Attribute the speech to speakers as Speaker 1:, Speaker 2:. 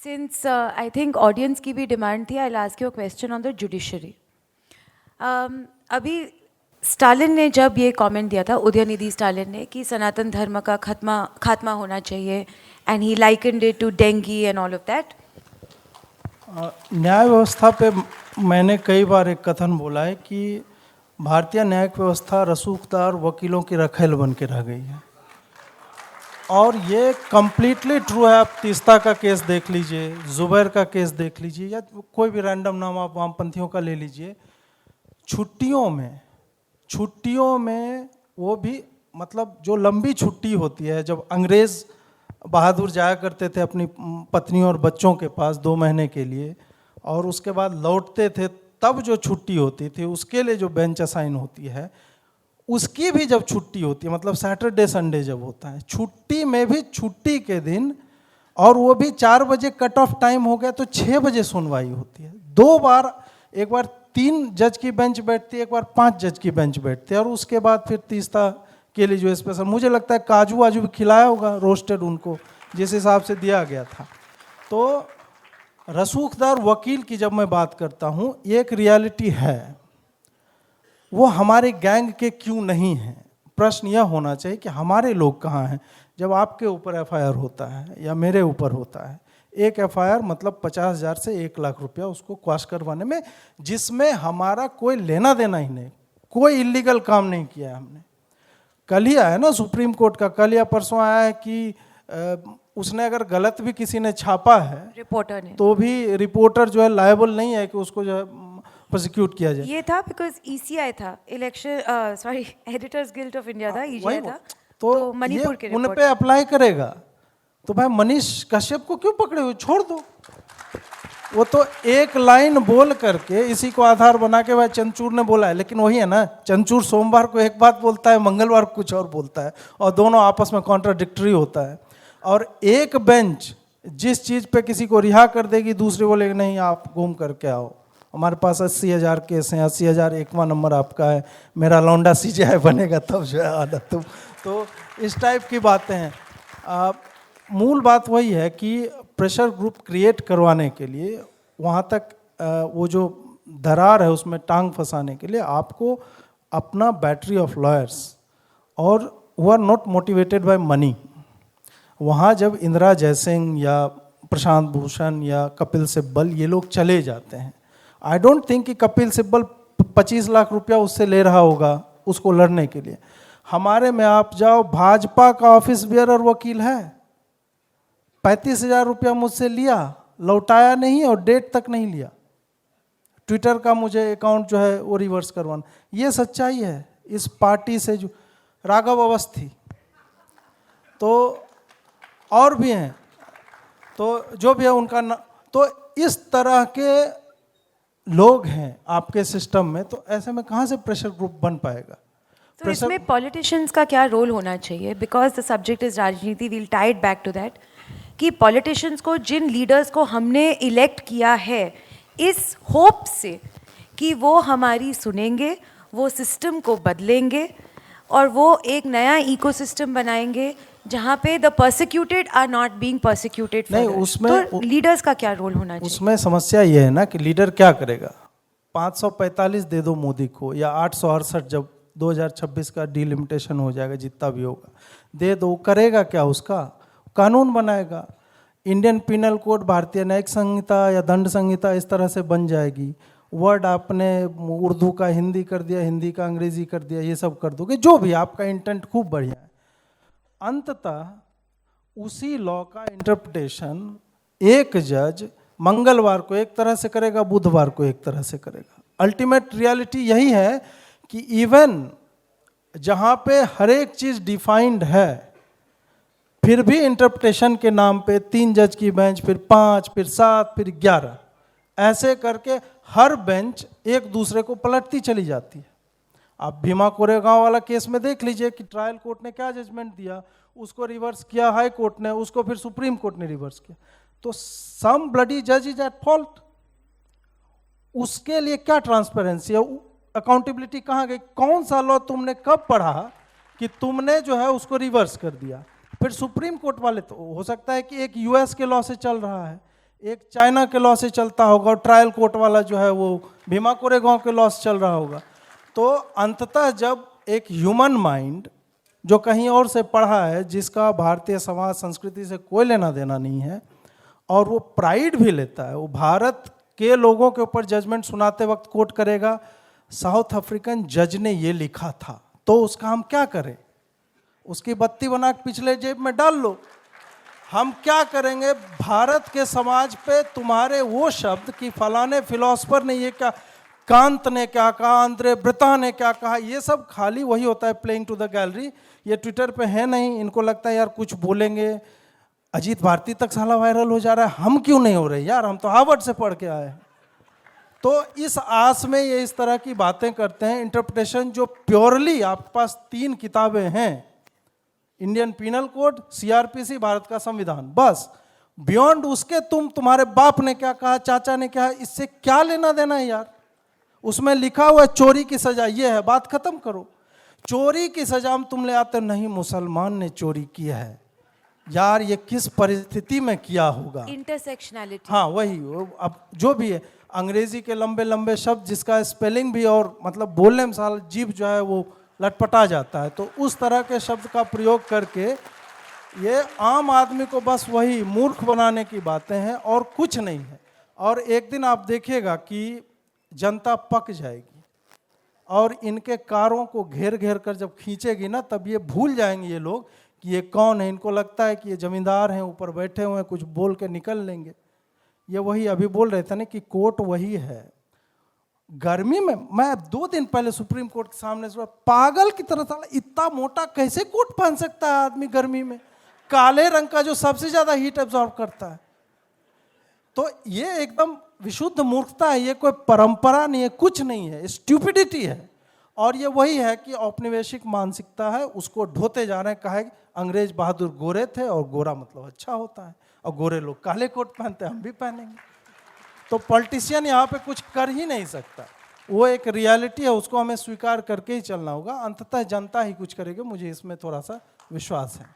Speaker 1: Since I think audience की भी demand थी, I'll ask you a question on the judiciary. अभी Stalin ने जब ये कमेंट दिया था, उदयनिधि स्टालिन ने, कि सनातन धर्म का खात्मा होना चाहिए, and he likened it to dengue and all of that.
Speaker 2: न्याय व्यवस्था पे मैंने कई बार एक कथन बोला है कि भारतीय न्यायिक व्यवस्था रसूखदार वकीलों की रखेल बन के रह गई है, और ये कम्प्लीटली ट्रू है। आप तीस्ता का केस देख लीजिए, जुबैर का केस देख लीजिए, या कोई भी रैंडम नाम आप वामपंथियों का ले लीजिए। छुट्टियों में वो भी, मतलब जो लंबी छुट्टी होती है, जब अंग्रेज़ बहादुर जाया करते थे अपनी पत्नी और बच्चों के पास 2 महीने के लिए, और उसके बाद लौटते थे, तब जो छुट्टी होती थी उसके लिए जो बेंच असाइन होती है, उसकी भी जब छुट्टी होती है, मतलब सैटरडे संडे जब होता है, छुट्टी में भी छुट्टी के दिन, और वो भी 4 बजे कट ऑफ टाइम हो गया तो 6 बजे सुनवाई होती है। 2 बार, एक बार 3 जज की बेंच बैठती है, एक बार 5 जज की बेंच बैठती है, और उसके बाद फिर तीस्ता के लिए जो स्पेशल, मुझे लगता है काजू वाजू भी खिलाया होगा रोस्टेड उनको, जिस हिसाब से दिया गया था। तो रसूखदार वकील की जब मैं बात करता हूँ, एक रियलिटी है, वो हमारे गैंग के क्यों नहीं हैं। प्रश्न यह होना चाहिए कि हमारे लोग कहाँ हैं। जब आपके ऊपर एफआईआर होता है या मेरे ऊपर होता है, एक एफआईआर मतलब 50,000 से 1 लाख रुपया उसको क्वाश करवाने में, जिसमें हमारा कोई लेना देना ही नहीं, कोई इलीगल काम नहीं किया है हमने। कल ही आया ना सुप्रीम कोर्ट का, कल या परसों आया है कि उसने अगर गलत भी किसी ने छापा है, रिपोर्टर ने, तो भी रिपोर्टर जो है लायबल नहीं है कि उसको जो है प्रोसिक्यूट किया जाए।
Speaker 1: ये था बिकॉज ईसीआई था, election sorry editors guild of India था, ईजीआई था,
Speaker 2: तो मणिपुर के उन पे अप्लाई करेगा। तो भाई मनीष कश्यप को क्यों पकड़े हुए, छोड़ दो। वो तो एक लाइन बोल करके इसी को आधार बना के भाई चंचूर ने बोला है, लेकिन वही है ना, चंचूर सोमवार को एक बात बोलता है, मंगलवार को कुछ और बोलता है, और दोनों आपस में कॉन्ट्राडिक्टरी होता है। और एक बेंच जिस चीज़ पे किसी को रिहा कर देगी, दूसरे बोलेगी नहीं आप घूम करके आओ, हमारे पास 80,000 केस हैं, 80,000 1वां नंबर आपका है, मेरा लौंडा सीजीआई बनेगा तब जो है आना तुम। तो इस टाइप की बातें हैं। मूल बात वही है कि प्रेशर ग्रुप क्रिएट करवाने के लिए, वहाँ तक वो जो दरार है उसमें टांग फंसाने के लिए आपको अपना बैटरी ऑफ लॉयर्स, और वो are not motivated by money. वहाँ जब इंदिरा जयसिंह या प्रशांत भूषण या कपिल सिब्बल ये लोग चले जाते हैं, आई डोंट थिंक कि कपिल सिब्बल 25 लाख रुपया उससे ले रहा होगा उसको लड़ने के लिए। हमारे में आप जाओ, भाजपा का ऑफिस बेयरर वकील है, 35,000 रुपया मुझसे लिया, लौटाया नहीं और डेट तक नहीं लिया। ट्विटर का मुझे अकाउंट जो है वो रिवर्स करवाना, ये सच्चाई है इस पार्टी से। जो राघव अवस्थी, तो और भी हैं, तो जो भी है उनका तो इस तरह के लोग हैं आपके सिस्टम में, तो ऐसे में कहाँ से प्रेशर ग्रुप बन पाएगा।
Speaker 1: तो इसमें पॉलिटिशियंस का क्या रोल होना चाहिए, बिकॉज द सब्जेक्ट इज राजनीति, we'll tie it back to that, कि पॉलिटिशियंस को, जिन लीडर्स को हमने इलेक्ट किया है इस होप से कि वो हमारी सुनेंगे, वो सिस्टम को बदलेंगे और वो एक नया इकोसिस्टम बनाएंगे जहाँ पे the persecuted are not being persecuted.
Speaker 2: नहीं, उसमें
Speaker 1: तो लीडर्स का क्या रोल होना चाहिए?
Speaker 2: उसमें समस्या ये है ना कि लीडर क्या करेगा। 545 दे दो मोदी को, या 868 जब 2026 का डिलिमिटेशन हो जाएगा, जितना भी होगा दे दो, करेगा क्या? उसका कानून बनाएगा। इंडियन पिनल कोड, भारतीय न्यायिक संहिता या दंड संहिता इस तरह से बन जाएगी। वर्ड आपने उर्दू का हिंदी कर दिया, हिंदी का अंग्रेजी कर दिया, ये सब कर दोगे, जो भी आपका इंटेंट खूब बढ़िया है। अंततः उसी लॉ का इंटरप्रिटेशन एक जज मंगलवार को एक तरह से करेगा, बुधवार को एक तरह से करेगा। अल्टीमेट रियलिटी यही है कि इवन जहाँ पे हर एक चीज़ डिफाइंड है, फिर भी इंटरप्रिटेशन के नाम पे 3 जज की बेंच, फिर 5, फिर 7, फिर 11, ऐसे करके हर बेंच एक दूसरे को पलटती चली जाती है। आप भीमा कोरेगांव वाला केस में देख लीजिए कि ट्रायल कोर्ट ने क्या जजमेंट दिया, उसको रिवर्स किया हाई कोर्ट ने, उसको फिर सुप्रीम कोर्ट ने रिवर्स किया। तो सम ब्लडी जज इज एट फॉल्ट। उसके लिए क्या ट्रांसपेरेंसी है, अकाउंटेबिलिटी कहाँ गई? कौन सा लॉ तुमने कब पढ़ा कि तुमने जो है उसको रिवर्स कर दिया? फिर सुप्रीम कोर्ट वाले, तो हो सकता है कि एक यूएस के लॉ से चल रहा है, एक चाइना के लॉ से चलता होगा और ट्रायल कोर्ट वाला जो है वो भीमा कोरेगांव के लॉ से चल रहा होगा। तो अंततः जब एक ह्यूमन माइंड जो कहीं और से पढ़ा है, जिसका भारतीय समाज संस्कृति से कोई लेना देना नहीं है, और वो प्राइड भी लेता है, वो भारत के लोगों के ऊपर जजमेंट सुनाते वक्त कोट करेगा साउथ अफ्रीकन जज ने ये लिखा था, तो उसका हम क्या करें? उसकी बत्ती बना के पिछले जेब में डाल लो। हम क्या करेंगे? भारत के समाज पे तुम्हारे वो शब्द कि फलाने फिलोसफर ने ये क्या, कांत ने क्या कहा, आंद्रे ब्रिता ने क्या कहा, ये सब खाली वही होता है प्लेइंग टू द गैलरी। ये ट्विटर पे है नहीं, इनको लगता है यार कुछ बोलेंगे, अजीत भारती तक साला वायरल हो जा रहा है, हम क्यों नहीं हो रहे यार, हम तो हार्वर्ड से पढ़ के आए हैं। तो इस आस में ये इस तरह की बातें करते हैं। इंटरप्रिटेशन जो प्योरली, आपके पास 3 किताबें हैं, Indian penal code, CrPC, Bharat का संविधान, बस बियॉन्ड उसके तुम्हारे बाप ने क्या कहा, चाचा ने क्या, इससे क्या लेना देना है यार? उसमें लिखा हुआ है चोरी की सजा ये है, बात खत्म करो। चोरी की सजा में तुम ले आते, नहीं मुसलमान ने चोरी किया है यार, ये किस परिस्थिति में किया होगा?
Speaker 1: इंटरसेक्शनैलिटी,
Speaker 2: हाँ वही, अब जो भी है, अंग्रेजी के लंबे लंबे शब्द जिसका स्पेलिंग भी और मतलब बोलने में साल जीभ जो है वो लटपटा जाता है, तो उस तरह के शब्द का प्रयोग करके ये आम आदमी को बस वही मूर्ख बनाने की बातें हैं और कुछ नहीं है। और एक दिन आप देखिएगा कि जनता पक जाएगी और इनके कारों को घेर घेर कर जब खींचेगी ना, तब ये भूल जाएंगे ये लोग कि ये कौन है। इनको लगता है कि ये जमींदार हैं, ऊपर बैठे हुए हैं, कुछ बोल के निकल लेंगे। ये वही अभी बोल रहे थे ना कि कोर्ट वही है। गर्मी में मैं 2 दिन पहले सुप्रीम कोर्ट के सामने से पागल की तरह था, इतना मोटा कैसे कोट पहन सकता है आदमी गर्मी में, काले रंग का जो सबसे ज्यादा हीट एब्जॉर्ब करता है। तो ये एकदम विशुद्ध मूर्खता है, ये कोई परंपरा नहीं है, कुछ नहीं है, स्ट्यूपिडिटी है। और ये वही है कि औपनिवेशिक मानसिकता है, उसको ढोते जा रहे हैं। कहा है अंग्रेज बहादुर गोरे थे और गोरा मतलब अच्छा होता है, और गोरे लोग काले कोट पहनते हैं, हम भी पहनेंगे। तो पॉलिटिशियन यहाँ पे कुछ कर ही नहीं सकता, वो एक रियलिटी है, उसको हमें स्वीकार करके ही चलना होगा। अंततः जनता ही कुछ करेगी, मुझे इसमें थोड़ा सा विश्वास है।